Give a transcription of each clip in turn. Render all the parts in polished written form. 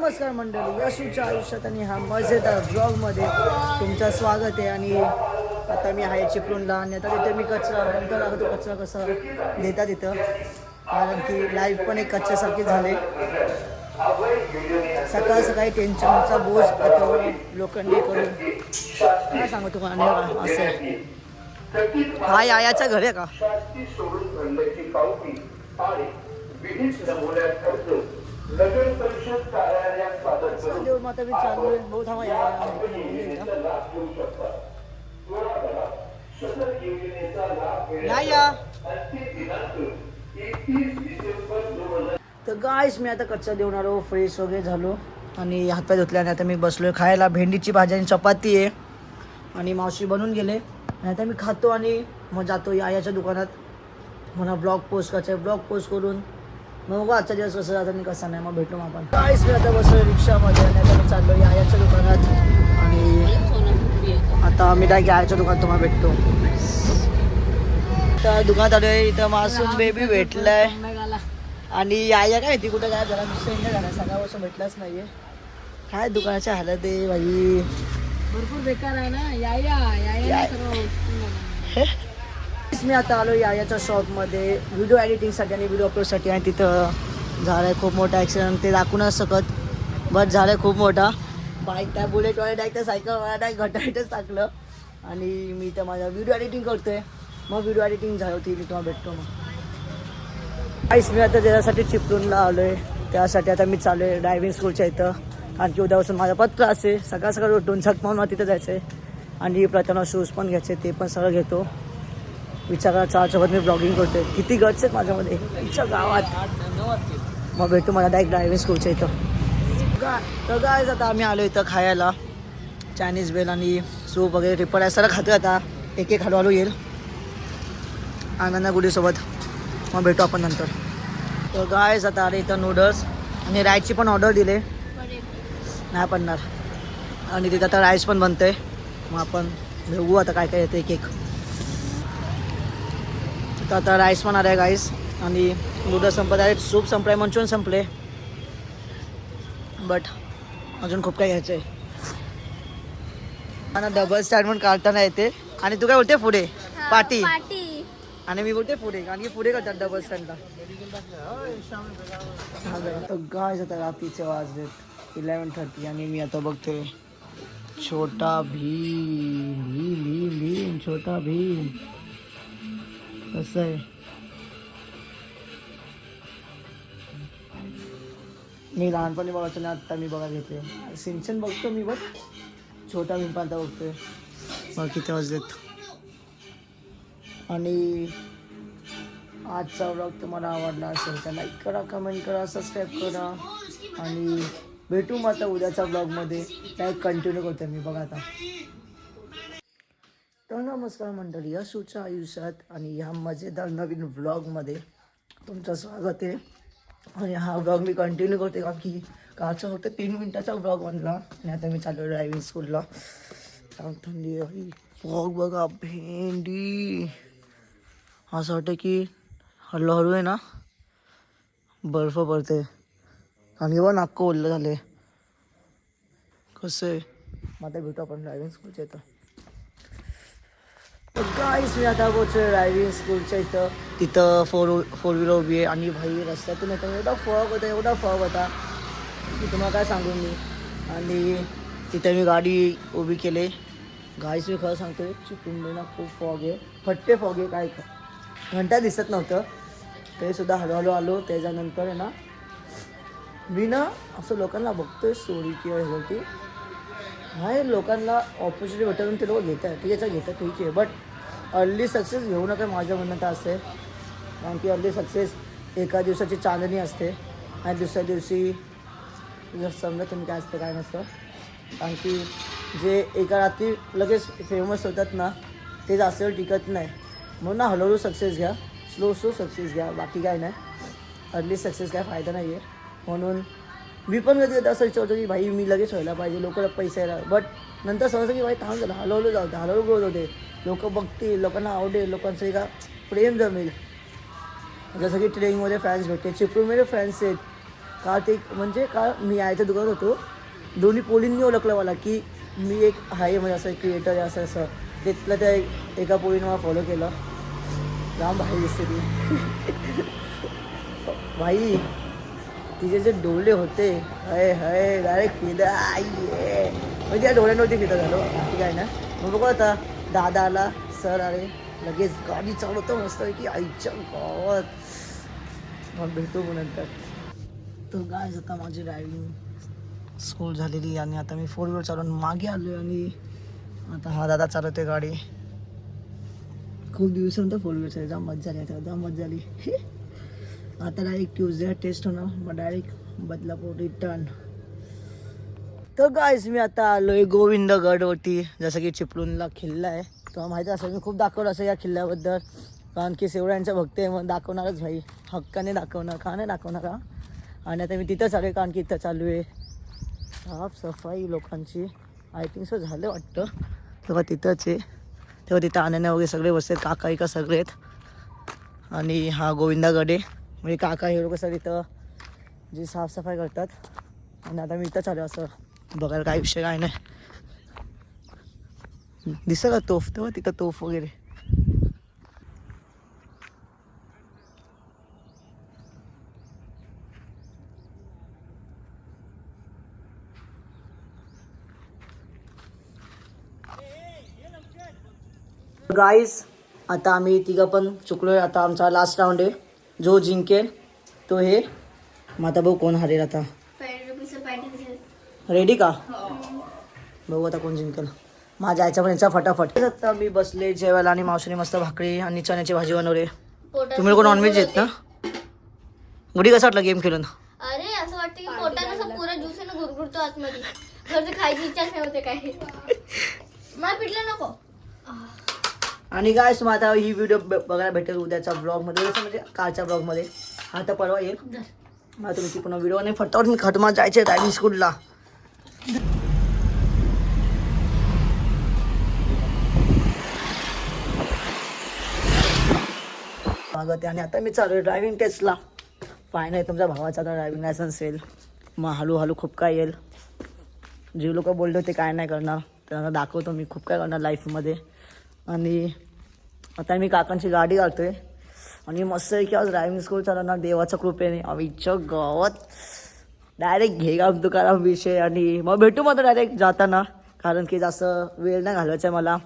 नमस्कार मंडळी, यशूच्या आयुष्यात आणि हा मजेदार ब्लॉगमध्ये तुमचं स्वागत आहे. आणि आता मी आहे चिपळूणला आणि आता तिथे मी कचरा नंतर दाखवतो कचरा कसा देतात तिथं, कारण की लाईफ पण एक कचऱ्यासारखी झाले. सकाळ सकाळी टेन्शनचा बोझ आता लोखंडी करून काय सांगू तुम्हाला असं. हा याचं घर आहे का? देऊळ माता मी चाललोय बहुत हवा या. तर गाईस मी आता कच्चा देऊन आलो, फ्रेश वगैरे झालो आणि हातपाय धुतले आणि आता मी बसलोय खायला. भेंडीची भाजी आणि चपाती आहे आणि मावशी बनवून गेले आणि आता मी खातो आणि मग जातो याच्या दुकानात. मला ब्लॉग पोस्ट करायचं, ब्लॉग पोस्ट करून मग आजचा दिवस कसं जातं आणि कसं नाही मग भेटलो आपण. काहीच मी आता बसलो रिक्षामध्ये आणि आता मी चाललो याच्या दुकानात आणि आता मी डायरेक्ट याच्या दुकानात तुम्हाला भेटतो. तर दुकानात आलो आहे, इथं मासूम बेबी भेटलाय आणि याया काय ती कुठं काय जरा नुसतं झालं, सकाळपासून भेटलाच नाहीये. काय दुकानाच्या हालत आहे भाई, भरपूर बेकार आहे ना. याया मी आता आलो याच्या शॉपमध्ये व्हिडिओ एडिटिंगसाठी आणि व्हिडिओ अपलोडसाठी. आणि तिथं झालं आहे खूप मोठा ॲक्सिडेंट, ते दाखवू नाही शकत बट झालं आहे खूप मोठा. बाईक त्या बुलेटवाले डायरेक्ट त्या सायकलवाला डायरेक्ट घटाईटच टाकलं आणि मी तर माझा व्हिडिओ एडिटिंग करतोय. मग व्हिडिओ एडिटिंग झाली होती, मी तुम्हाला भेटतो. मग काहीच मी आता त्याच्यासाठी चिपळूणला आलो आहे, त्यासाठी आता मी चालू आहे ड्रायव्हिंग स्कूलच्या इथं. कारण की उद्यापासून माझा पण क्लास आहे. सकाळ सकाळ उठून झक मला तिथं जायचं आहे आणि प्रथम शूज पण घ्यायचे, ते पण सगळं घेतो. विचारा चारसोबत मी ब्लॉगिंग करतोय, किती गट्स आहेत माझ्यामध्ये आमच्या गावात. मग भेटू मला डायरेक्ट ड्रायव्हिंग स्कूलच्या इथं. तर काय आता आम्ही आलो इथं खायला, चायनीज बेल आणि सूप वगैरे रिपड आहे सगळं खातो. आता एक एक हळूहळू येईल आनंद गुडीसोबत. मग भेटू आपण नंतर. तर गायज आता आले इथं नूडल्स आणि राईसची पण ऑर्डर दिले, नाही पडणार. आणि तिथं आता राईस पण बनतंय, मग आपण बघू आता काय काय येतं एक एक. तर आता राईस पण आलं आहे गाईस आणि नूडल्स संपत आहे, सूप संपलं आहे, मंचुरियन संपले, बट अजून खूप काही घ्यायचं आहे. आणि डबल स्टँड पण काढताना येते. आणि तू काय बोलते पुढे पार्टी आणि मी बोलते पुढे, कारण की पुढे करतात डबल स्टँडला. तर गाईस आता रात्रीचे वाजलेत 11:30 आणि मी आता बघतोय छोटा भीम भीम भीम भीम छोटा भीम कसं आहे. मी लहानपणी बघायचं ना, आत्ता मी बघा घेते सिंचन बघतो मी, बघ छोटा भीम पण आता बघतोय. मग किती वाजलेत. आणि आजचा व्लॉग तुम्हाला आवडला असेल तर लाईक करा, कमेंट करा, सबस्क्राईब करा आणि भेटू मग आता उद्याच्या ब्लॉगमध्ये. लाईक कंटिन्यू करतो मी बघा आता. तर नमस्कार मंडळी, यशूच्या आयुष्यात आणि ह्या मजेदार नवीन व्लॉगमध्ये तुमचं स्वागत आहे. आणि हा व्लॉग मी कंटिन्यू करते कारण की कालचा फक्त 3 मिनिटाचा व्लॉग बनला आणि आता मी चाललो ड्रायव्हिंग स्कूलला. थंडी आहे, फॉग बघा, भेंडी असं वाटतं की हळूहळू आहे ना बर्फ पडते. आणि व नाक ओढलं झाले कसं आहे. मग आता भेटू आपण ड्रायव्हिंग स्कूलच्या इथं. गाईस मी आता पोहोचलो ड्रायव्हिंग स्कूलच्या इथं. तिथं फोर व्हीलर उभी आहे आणि भाई रस्त्यातून येतो एवढा फॉग होता की तुम्हाला काय सांगू मी. आणि तिथे मी गाडी उभी केली. गाईस मी खरं सांगतो चिपळूणमध्ये ना खूप फॉग आहे, फट्टे फॉग आहे, काय घंटा दिसत नव्हतं तरीसुद्धा हळूहळू आलो. त्याच्यानंतर आहे ना मी ना असं लोकांना बघतोय स्टोरी किंवा हे होती नाही, लोकांना ऑपॉर्च्युनिटी भेटून ते लोक घेत आहे, ठीक आहे ठीक आहे, बट अर्ली सक्सेस घेऊ नका माझं म्हणणं तर असं आहे. कारण की अर्ली सक्सेस एका दिवसाची चांदणी असते आणि दुसऱ्या दिवशी जर समजा तुम्ही काय असतं काय नसतं. कारण की जे एका रात्री लगेच फेमस होतात ना ते जास्त वेळ टिकत नाही. म्हणून ना हळूहळू सक्सेस घ्या, स्लो सक्सेस घ्या, बाकी काय नाही. अर्ली सक्सेस काय फायदा नाही आहे. म्हणून मी पण कधी असं विचार होतो की भाई मी लगेच व्हायला पाहिजे, लोकांना पैसे यायला, बट नंतर समजतं की भाई थांब झालं, हळूहळू जाऊ दे, हळूहळू ग्रोथ होते, लोक बघतील, लोकांना आवडेल, लोकांचं एका प्रेम जमेल. जसं की ट्रेनिंगमध्ये फॅन्स भेटते, चिपळूणमध्ये फॅन्स आहेत का ते म्हणजे का मी यायच्या दुकानात होतो, दोन्ही पोलींनी ओळखलं मला की मी एक आहे म्हणजे असं क्रिएटर आहे असं असं. तिथलं त्या एका पोलीने मला फॉलो केलं. राम भाई दिसते ती भाई, तिचे जे डोळे होते हय हय डायरेक्ट फिदा ये म्हणजे या डोळ्यांवरती फिदा झालो बाकी काय ना. मग बघू आता दादा आला, सर आले, लगेच गाडी चालवतो मस्त की आईच्या गावात. मग भेटू मग नंतर. तर गाय आता माझी ड्रायव्हिंग स्कूल झालेली आणि आता मी 4 व्हीलर चालवून मागे आलो आणि आता हा दादा चालवते गाडी. खूप दिवसानंतर 4 व्हीलर चालली, जाम मजा झाली, आता जाम मजा झाली. आता डायरेक्ट ट्यूजडे टेस्ट होणार, मग डायरेक्ट बदलापूर रिटर्न. तर गाईज मी आता आलोय गोविंदगडवरती, जसं की चिपळूणला किल्ला आहे. तुम्हाला माहिती असेल मी खूप दाखवलं असं या किल्ल्याबद्दल, कारण की सेवढ्यांच्या भक्त आहे मग दाखवणारच भाई, हक्काने दाखवणार, का नाही दाखवणार हा. आणि आता मी तिथं चालू आहे कारण की इथं चालू आहे साफसफाई लोकांची. आय थिंक सो झालं वाटतं. तेव्हा तिथंच आहे, तेव्हा तिथं आणण्या वगैरे सगळे बसतात, काका एका सगळे आहेत. आणि हा गोविंदगड आहे, म्हणजे काका हे लोक सगळे इथं जी साफसफाई करतात. आणि आता मी इथं चालू असं बघायला, काही विषय काय नाही. दिसतं का तोफ, तेव्हा तिथं तोफ वगैरे. गाईज आता आम्ही तिघं पण चुकलोय. आता आमचा लास्ट राऊंड आहे, जो जिंकेल तो हे. मग आता बघू कोण हरेल. आता रेडी का, बघू आता कोण जिंकेल. माझ्या आईचा पण याचा फटाफट. आता मी बसले जेवायला आणि मावशीने मस्त भाकरी आणि चण्याची भाजी बनवले. तुम्ही लोक नॉनव्हेज येत ना. गुडी कसं वाटलं गेम खेळून. अरे असं वाटतं की पोटात असं पुरा ज्यूसने गुरगुरतो आतमध्ये, खरं खायची इच्छा नाही होते काय. मला पिटलं नको. आणि काय मग आता ही व्हिडिओ बघायला भेटेल उद्याच्या ब्लॉगमध्ये, जसं म्हणजे कालच्या ब्लॉगमध्ये. आता परवा येईल. मला तुम्ही ती पुन्हा व्हिडिओ नाही फटावर मी खटमा जायचे ड्रायव्हिंग स्कूलला. मागते आणि आता मी चालू आहे ड्रायव्हिंग टेस्टला. फायनल तुमच्या भावाचा आता ड्रायव्हिंग लायसन्स येईल, मग हळूहळू खूप काय येईल. जे लोक बोलले होते काय नाही करणार, त्यांना दाखवतो मी खूप काय करणार लाईफमध्ये. आणि आता मी काकांची गाडी घालतोय आणि मस्त आहे की आज ड्रायव्हिंग स्कूल चालवणार देवाच्या कृपेने आमच्या गावात. डायरेक्ट घेगाव तुकाराम विषय. आणि मग भेटू मग डायरेक्ट जाताना, कारण की जास्त वेळ नाही घालवायचा आहे मला.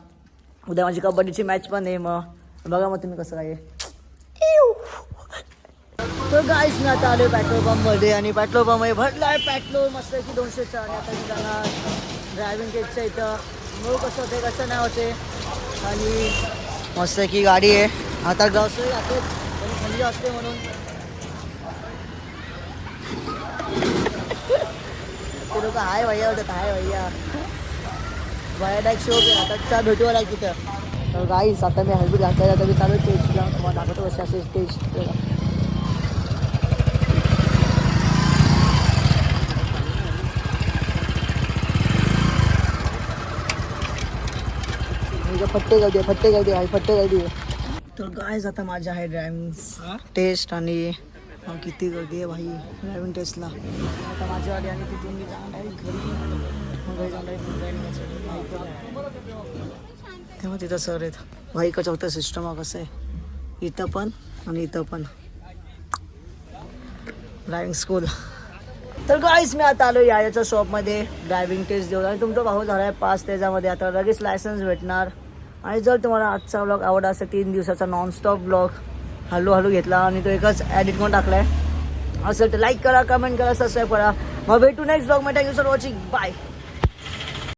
उद्या माझी कबड्डीची मॅच पण आहे, मग बघा मग तुम्ही कसं आहे. तर गाईस मी आता आलो पेट्रोल पंपमध्ये आणि पेट्रोल पंप भरला आहे पेट्रोल मस्त की 200चा. आणि आता मी जाणार ड्रायव्हिंग टेस्टच्या इथं, मग कसं होते कसं नाही होते. आणि मस्त की गाडी आहे. आता ग्राउंड जाते पण थंडी असते म्हणून. ते लोक हाय भैया होतात, हाय भैया भैया डायरेक्ट शो केला. आता त्या भेटू लाईक तिथं. तर गाईस आता मी हेल्मेट घातलेला, तर मी चालू टेस्टला तुम्हाला दाखवतो कसे असे टेस्ट. फट्टे गाव दे, फट्टे गाव दे, फट्टे गाव दे. तर गायज आता माझ्या आहे ड्रायव्हिंग टेस्ट आणि किती गर्दी आहे भाई ड्रायव्हिंग टेस्टला. आता माझी गाडी आणि तिथून मी जाणार आहे घरी जाणार तेव्हा तिथं सर आहेत भाई. कसं होतं सिस्टम हा कसं आहे इथं पण आणि इथं पण ड्रायव्हिंग स्कूल. तर गाईज मी आता आलो याच्या शॉपमध्ये ड्रायव्हिंग टेस्ट देऊन. आणि तुमचा भाऊ झाला आहे पास, त्याच्यामध्ये आता लगेच लायसन्स भेटणार. आणि जर तुम्हाला आजचा ब्लॉग आवडला असेल, 3 दिवसाचा नॉनस्टॉप ब्लॉग हळूहळू घेतला आणि तो एकच ॲडिट करून टाकला आहे असेल, तर लाईक करा, कमेंट करा, सबस्क्राईब करा. मग भेटू नेक्स्ट ब्लॉग मध्ये. Thank you for watching, bye.